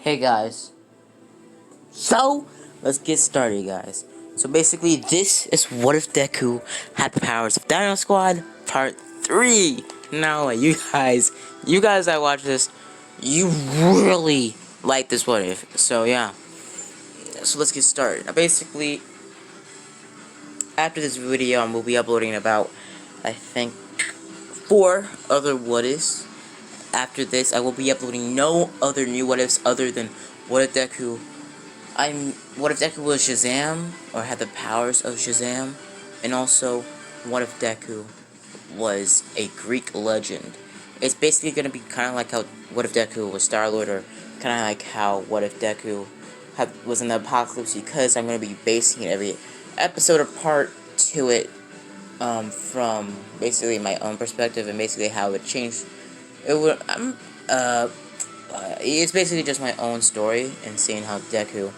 Hey guys, so let's get started, guys. So basically, this is what if Deku had the powers of Dino Squad Part 3. Now, you guys that watch this, you really like this what if. So yeah, so let's get started. Now, basically, after this video, I will be uploading about, I think, 4 other what ifs. After this, I will be uploading no other new what ifs other than what if Deku what if Deku was Shazam, or had the powers of Shazam, and also, what if Deku was a Greek legend? It's basically gonna be kind of like how what if Deku was Star-Lord, or kind of like how what if Deku was in the Apocalypse, because I'm gonna be basing every episode or part to it, from basically my own perspective, and basically how it changed. It would, it's basically just my own story, and seeing how Deku,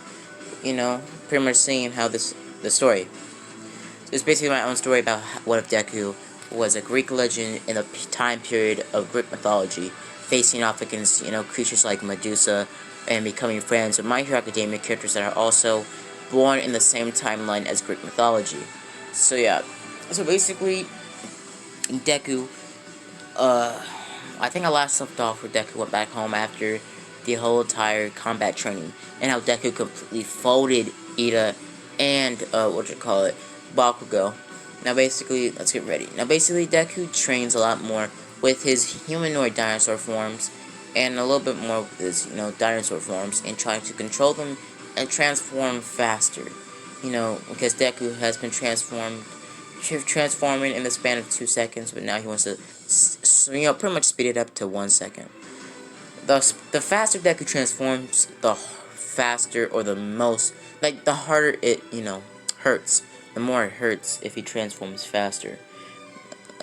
pretty much seeing how the story. So it's basically my own story about what if Deku was a Greek legend in a time period of Greek mythology, facing off against, creatures like Medusa, and becoming friends with My Hero Academia characters that are also born in the same timeline as Greek mythology. So yeah, so basically, Deku, I think I last left off where Deku went back home after the whole entire combat training, and how Deku completely folded Ida and, Bakugo. Now basically, let's get ready. Now basically, Deku trains a lot more with his humanoid dinosaur forms, and a little bit more with his, dinosaur forms, and trying to control them and transform faster. Because Deku has been transforming in the span of 2 seconds, but now he wants to, pretty much speed it up to 1 second. The faster Deku transforms, the faster, or the most, the harder it, hurts. The more it hurts if he transforms faster.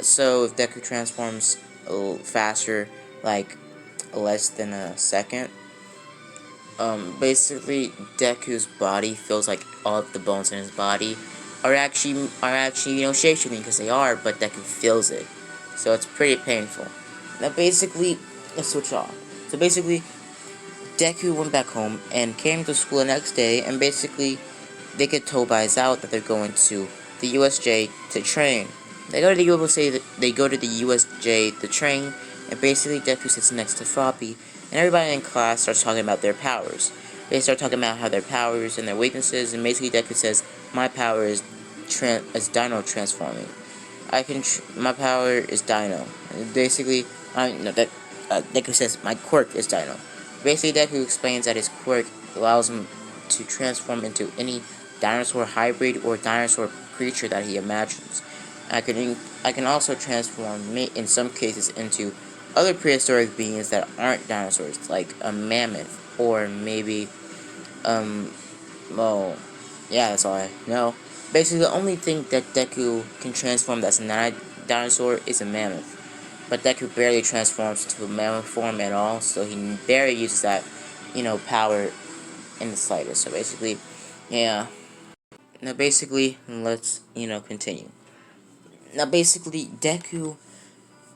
So if Deku transforms a little faster, like less than a second, basically Deku's body feels like all of the bones in his body are actually shape-shifting, because they are, but Deku feels it. So it's pretty painful. Now basically, let's switch off. So basically, Deku went back home and came to school the next day, and basically, they get told by Zao that they're going to the USJ to train. They go to the USJ to train, and basically Deku sits next to Floppy, and everybody in class starts talking about their powers. They start talking about how their powers and their weaknesses, and basically Deku says, "My power is Dino transforming. My power is Dino." And basically, Deku says, "My quirk is Dino." Basically, Deku explains that his quirk allows him to transform into any dinosaur hybrid or dinosaur creature that he imagines. I can also transform, in some cases, into other prehistoric beings that aren't dinosaurs, like a mammoth, or maybe, well, yeah, that's all I know. Basically, the only thing that Deku can transform that's not a dinosaur is a mammoth. But Deku barely transforms into a mammoth form at all, so he barely uses that, power in the slightest. So basically, yeah. Now basically, let's, continue. Now basically, Deku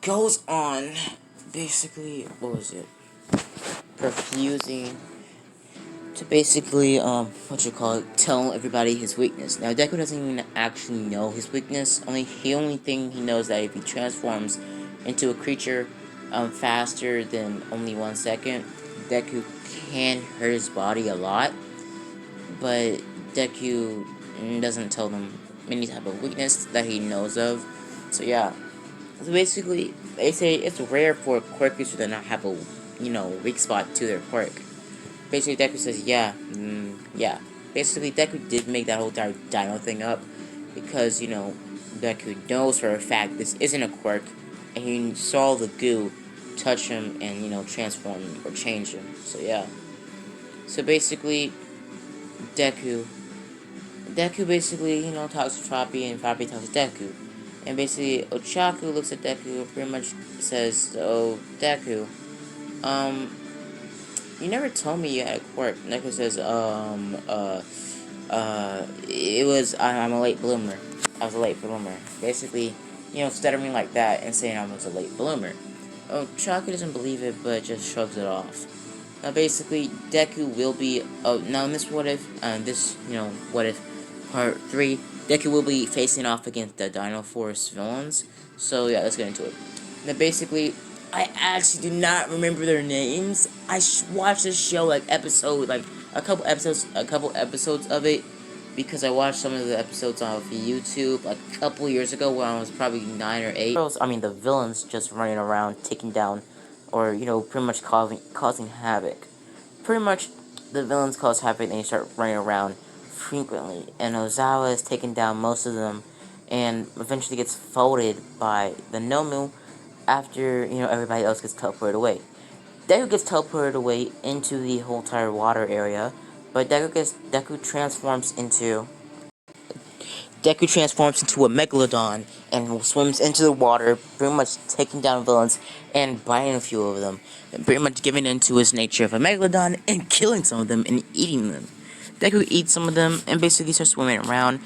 goes on, basically, what was it? Perfusing to basically, tell everybody his weakness. Now, Deku doesn't even actually know his weakness. The only thing he knows that if he transforms into a creature, faster than only 1 second, Deku can hurt his body a lot. But Deku doesn't tell them any type of weakness that he knows of. So yeah. So basically, they say it's rare for a quirk creature to not have a, weak spot to their quirk. Basically, Deku says, yeah. Basically, Deku did make that whole entire Dino thing up, because, Deku knows for a fact this isn't a quirk, and he saw the goo touch him and, transform him or change him. So, yeah. So, basically, Deku basically, talks to Froppy, and Froppy talks to Deku. And basically, Ochaku looks at Deku and pretty much says, "Oh, Deku, you never told me you had a quirk." Deku says, I'm a late bloomer. I was a late bloomer. Basically, stuttering like that and saying I was a late bloomer. Ochaku doesn't believe it, but just shrugs it off. Basically, Deku will be. Now in this what if, what if part 3, Deku will be facing off against the Dino Force villains. So yeah, let's get into it. Now basically, I actually do not remember their names. I watched this show like a couple episodes of it, because I watched some of the episodes on YouTube like a couple years ago when I was probably 9 or 8. I mean, the villains just running around taking down, or pretty much causing havoc. Pretty much, the villains cause havoc and they start running around frequently, and Ozawa is taking down most of them, and eventually gets folded by the Nomu after everybody else gets teleported away. Deku gets teleported away into the whole entire water area, but Deku transforms into a Megalodon and swims into the water, pretty much taking down villains and biting a few of them, and pretty much giving into his nature of a Megalodon and killing some of them and eating them. Deku eats some of them and basically starts swimming around,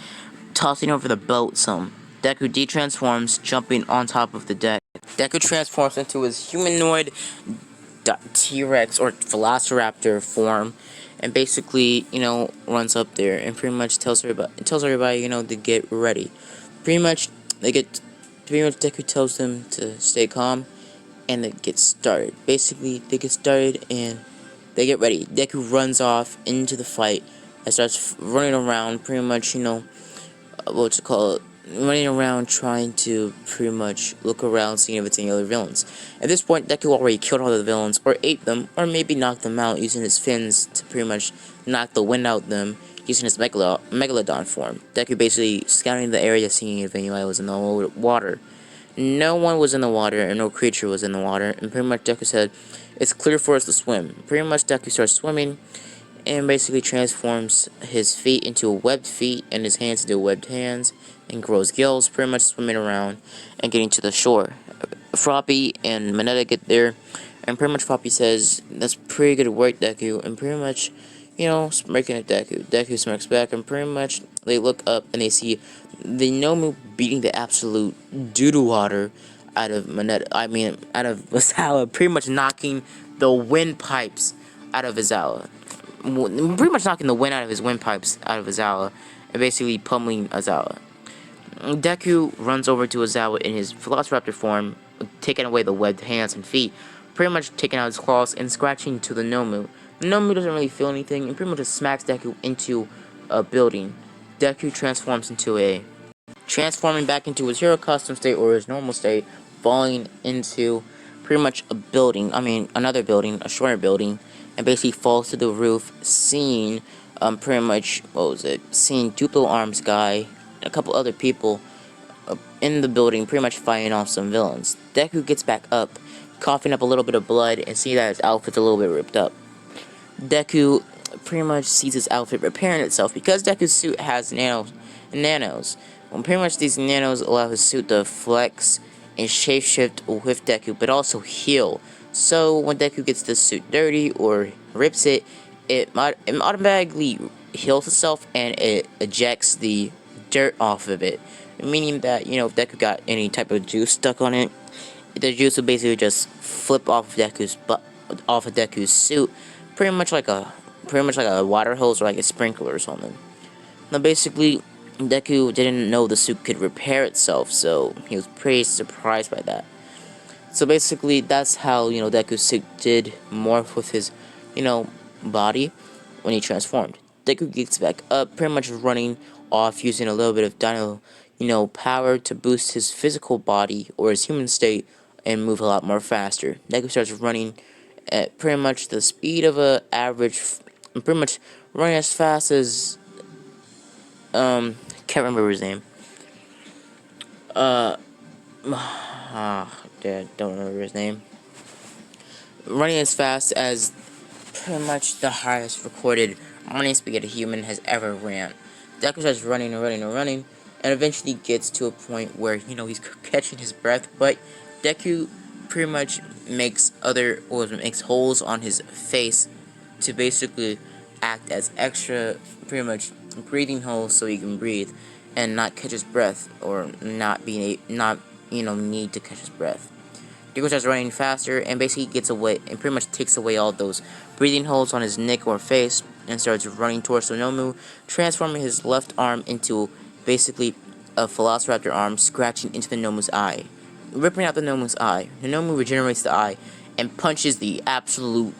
tossing over the boat some. Deku de-transforms, jumping on top of the deck. Deku transforms into his humanoid T-Rex or Velociraptor form, and basically, runs up there and pretty much tells everybody, to get ready. Pretty much, Deku tells them to stay calm, and they get started. Basically, they get started and they get ready. Deku runs off into the fight and starts running around, pretty much, running around trying to pretty much look around, seeing if it's any other villains. At this point, Deku already killed all the villains, or ate them, or maybe knocked them out using his fins to pretty much knock the wind out them using his Megalodon form. Deku basically scouting the area, seeing if anybody was in the water. No one was in the water, and no creature was in the water, and pretty much Deku said, "It's clear for us to swim." Pretty much Deku starts swimming, and basically transforms his feet into webbed feet and his hands into webbed hands, and grows gills, pretty much swimming around and getting to the shore. Froppy and Mineta get there, and pretty much Froppy says, "That's pretty good work, Deku," and pretty much, smirking at Deku. Deku smirks back, and pretty much they look up and they see the Nomu beating the absolute doo-doo water out of Ozawa, pretty much knocking the windpipes out of Ozawa. Pretty much knocking the wind out of his windpipes out of Ozawa, and basically pummeling Ozawa. Deku runs over to Ozawa in his Velociraptor form, taking away the webbed hands and feet, pretty much taking out his claws and scratching to the Nomu. The Nomu doesn't really feel anything and pretty much just smacks Deku into a building. Deku transforming back into his hero costume state or his normal state, falling into pretty much another building, a shorter building, and basically falls to the roof, seeing seeing Duplo Arms guy and a couple other people in the building, pretty much fighting off some villains. Deku gets back up, coughing up a little bit of blood, and see that his outfit's a little bit ripped up. Deku pretty much sees his outfit repairing itself because Deku's suit has nanos. Well, pretty much these nanos allow his suit to flex and shapeshift with Deku, but also heal. So when Deku gets the suit dirty or rips it, it automatically heals itself and it ejects the dirt off of it. Meaning that, if Deku got any type of juice stuck on it, the juice will basically just flip off of Deku's suit, pretty much like a water hose or like a sprinkler or something. Now basically, Deku didn't know the suit could repair itself, so he was pretty surprised by that. So basically, that's how, Deku's suit did morph with his, body when he transformed. Deku gets back up, pretty much running off using a little bit of Dino, power to boost his physical body or his human state and move a lot more faster. Deku starts running at pretty much the speed of a average, pretty much running as fast as, can't remember his name. Don't remember his name. Running as fast as pretty much the highest recorded running speed a human has ever ran. Deku starts running and running and running, and eventually gets to a point where, he's catching his breath, but Deku pretty much makes holes on his face to basically act as extra, pretty much breathing holes so he can breathe and not catch his breath or not need to catch his breath. Deku starts running faster and basically gets away and pretty much takes away all those breathing holes on his neck or face and starts running towards the Nomu, transforming his left arm into basically a Velociraptor arm, scratching into the Nomu's eye, ripping out the Nomu's eye. The Nomu regenerates the eye and punches the absolute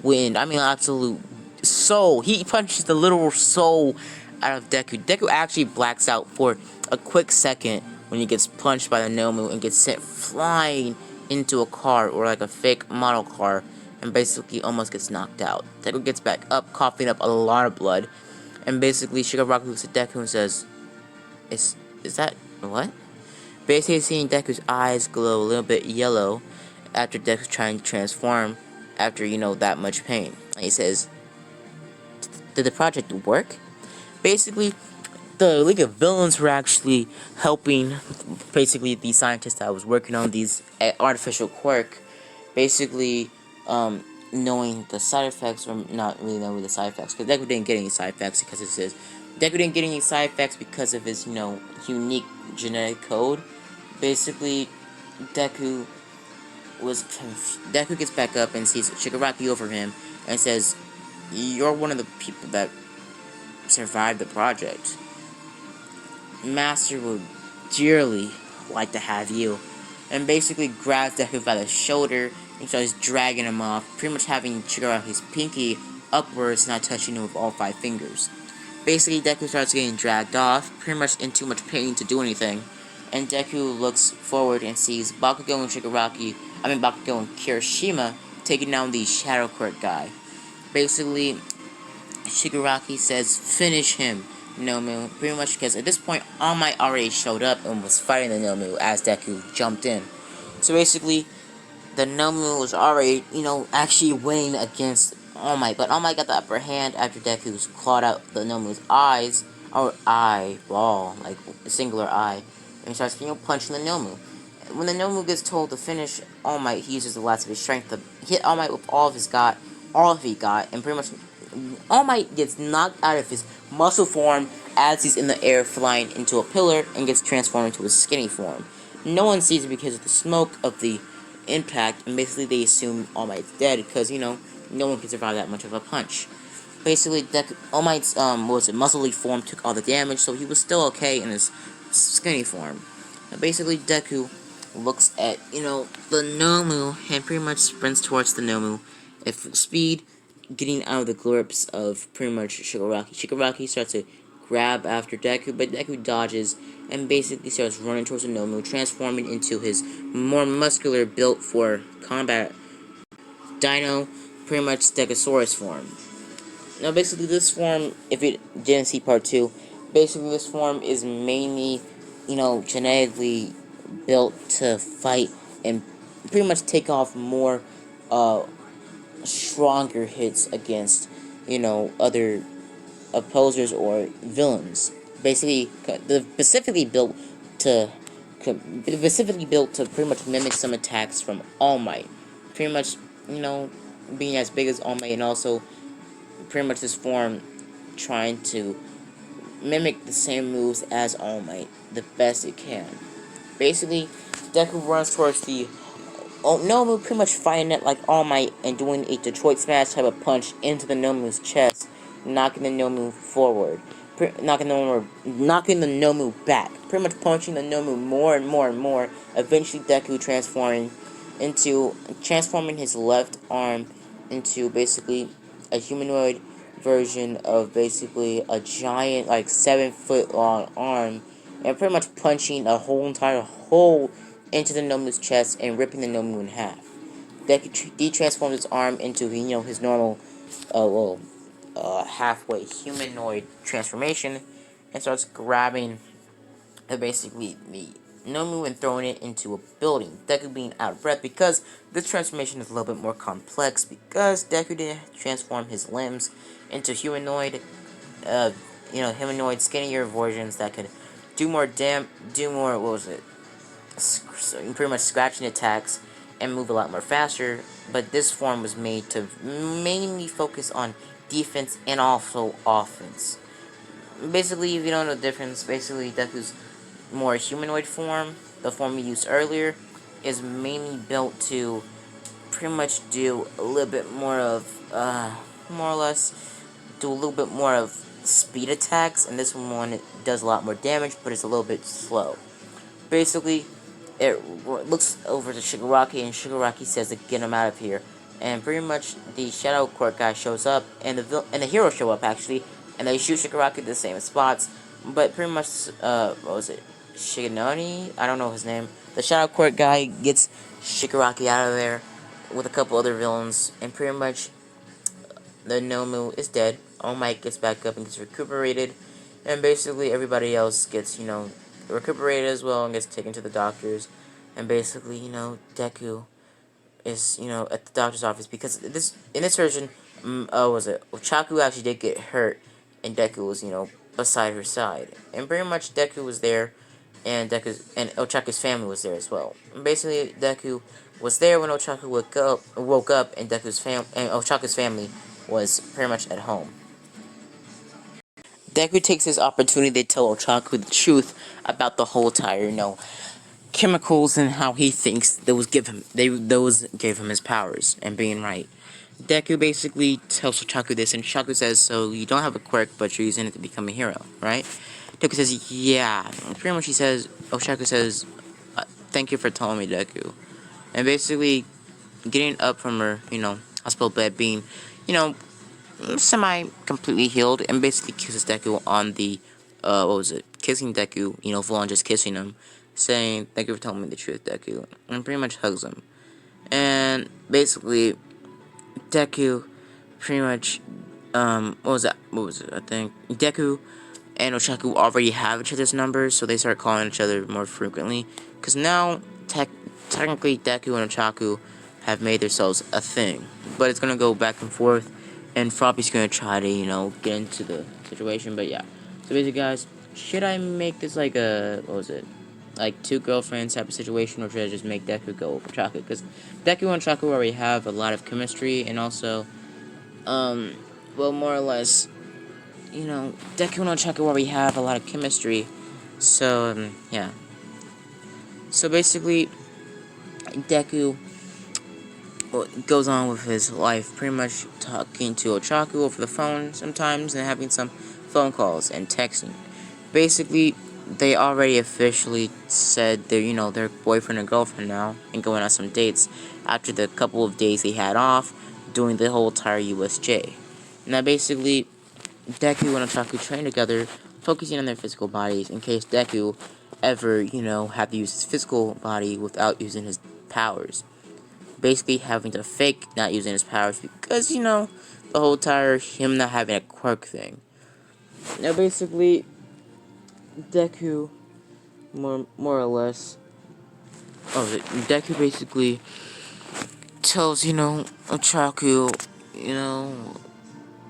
wind. I mean, absolute soul. He punches the literal soul out of Deku. Deku actually blacks out for a quick second when he gets punched by the Nomu and gets sent flying into a car or like a fake model car and basically almost gets knocked out. Deku gets back up, coughing up a lot of blood, and basically Shigaraki looks at Deku and says, Is that what? Basically seeing Deku's eyes glow a little bit yellow after Deku's trying to transform after, that much pain. And he says, did the project work? Basically, the League of Villains were actually helping basically the scientist that was working on these artificial quirk, basically knowing the side effects, or not really knowing the side effects, because Deku didn't get any side effects because it says Deku didn't get any side effects because of his, unique genetic code. Basically, Deku Deku gets back up and sees Shigaraki over him and says, "You're one of the people that survived the project. Master would dearly like to have you." And basically grabs Deku by the shoulder and starts dragging him off, pretty much having Shigaraki's pinky upwards, not touching him with all 5 fingers. Basically, Deku starts getting dragged off, pretty much in too much pain to do anything. And Deku looks forward and sees Bakugo and Kirishima taking down the Shadow Quirk guy. Basically, Shigaraki says, "Finish him, Nomu." Pretty much because at this point, All Might already showed up and was fighting the Nomu as Deku jumped in. So basically, the Nomu was already, actually winning against All Might. But All Might got the upper hand after Deku's clawed out the Nomu's eyes, or eyeball, like a singular eye, and he starts, punching the Nomu. When the Nomu gets told to finish All Might, he uses the last of his strength to hit All Might with all he got, and pretty much All Might gets knocked out of his muscle form as he's in the air flying into a pillar and gets transformed into a skinny form. No one sees it because of the smoke of the impact, and basically they assume All Might's dead because, no one can survive that much of a punch. Basically, All Might's, muscly form took all the damage, so he was still okay in his skinny form. And basically, Deku looks at, the Nomu and pretty much sprints towards the Nomu at full speed, getting out of the grips of pretty much Shigaraki. Shigaraki starts to grab after Deku, but Deku dodges and basically starts running towards the Nomu, transforming into his more muscular, built for combat Dino, pretty much Stegosaurus form. Now, basically, this form, if you didn't see part 2, basically this form is mainly, genetically built to fight and pretty much take off more, stronger hits against, other opposers or villains. Basically, specifically built to pretty much mimic some attacks from All Might. Pretty much, being as big as All Might, and also pretty much this form trying to mimic the same moves as All Might the best it can. Basically, Deku runs towards the Nomu, pretty much fighting it like All Might and doing a Detroit Smash type of punch into the Nomu's chest, knocking the Nomu forward, knocking the Nomu back, pretty much punching the Nomu more and more and more. Eventually, Deku transforming his left arm into basically a humanoid version of basically a giant, like 7-foot long arm, and pretty much punching a whole entire hole into the Nomu's chest and ripping the Nomu in half. Deku transforms his arm into, his normal, halfway humanoid transformation, and starts grabbing, basically, the Nomu and throwing it into a building. Deku being out of breath because this transformation is a little bit more complex because Deku didn't transform his limbs into humanoid, skinnier versions that could do more, pretty much scratching attacks and move a lot more faster, but this form was made to mainly focus on defense and also offense. Basically, if you don't know the difference, basically Deku's more humanoid form, the form we used earlier, is mainly built to pretty much do a little bit more of, more or less, do a little bit more of speed attacks, and this one it does a lot more damage, but it's a little bit slow. Basically, it looks over to Shigaraki, and Shigaraki says to get him out of here. And pretty much the Shadow Court guy shows up, and the heroes show up actually, and they shoot Shigaraki at the same spots. But pretty much, what was it? Shigenori? I don't know his name. The Shadow Court guy gets Shigaraki out of there with a couple other villains, and pretty much the Nomu is dead. All Might gets back up and gets recuperated, and basically everybody else gets, recuperated as well and gets taken to the doctors. And basically, Deku is, at the doctor's office because in this version, was it Ochaku actually did get hurt, and Deku was, beside her side, and pretty much Deku was there, and Ochaku's family was there as well. And basically, Deku was there when Ochaku woke up, and Ochaku's family was pretty much at home. Deku takes this opportunity to tell Ochaku the truth about the whole entire, chemicals and how he thinks those gave him his powers and being right. Deku basically tells Ochaku this, and Ochaku says, "So you don't have a quirk, but you're using it to become a hero, right?" Deku says, "Yeah." And pretty much Ochaku says, "Thank you for telling me, Deku." And basically, getting up from her, hospital bed, being, you know, semi-completely healed, and basically kisses Deku on the, what was it? Kissing Deku, full on just kissing him, saying, "Thank you for telling me the truth, Deku," and pretty much hugs him. And basically, Deku pretty much, what was that? What was it? I think Deku and Ochaku already have each other's numbers, so they start calling each other more frequently. Because now, technically, Deku and Ochaku have made themselves a thing. But it's gonna go back and forth, and Froppy's gonna try to, get into the situation. But yeah. So basically, guys, should I make this like a, what was it? Like two girlfriends type of situation, or should I just make Deku go over Ochaku? Because Deku and Ochaku already have a lot of chemistry, and also, well, more or less, Deku and Ochaku already have a lot of chemistry. So, yeah. So basically, Deku goes on with his life, pretty much talking to Ochaku over the phone sometimes, and having some phone calls and texting. Basically, they already officially said they're boyfriend and girlfriend now, and going on some dates after the couple of days they had off doing the whole entire USJ. Now, basically, Deku and Ochaku train together, focusing on their physical bodies in case Deku ever, had to use his physical body without using his powers. Basically having to fake not using his powers because, the whole entire him not having a quirk thing. Now, basically, Deku, more or less, Deku basically tells, Ochaku,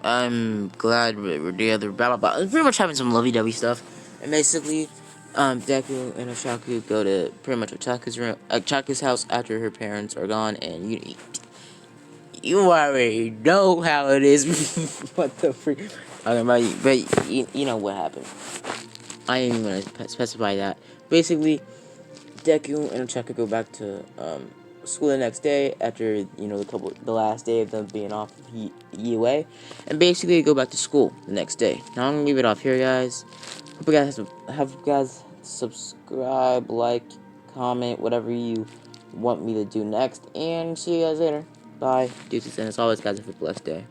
I'm glad we're together, blah, blah, blah. It's pretty much having some lovey-dovey stuff. And basically, Deku and Ochaku go to pretty much Ochaku's house after her parents are gone, and you already know how it is. What the freak? Okay, but you know what happened. I ain't even gonna specify that. Basically, Deku and Ochaku go back to school the next day after the last day of them being off UA, and basically go back to school the next day. Now I'm gonna leave it off here, guys. Hope you guys have you guys subscribe, like, comment, whatever you want me to do next, and see you guys later. Bye. Deuces, and as always, guys, have a blessed day.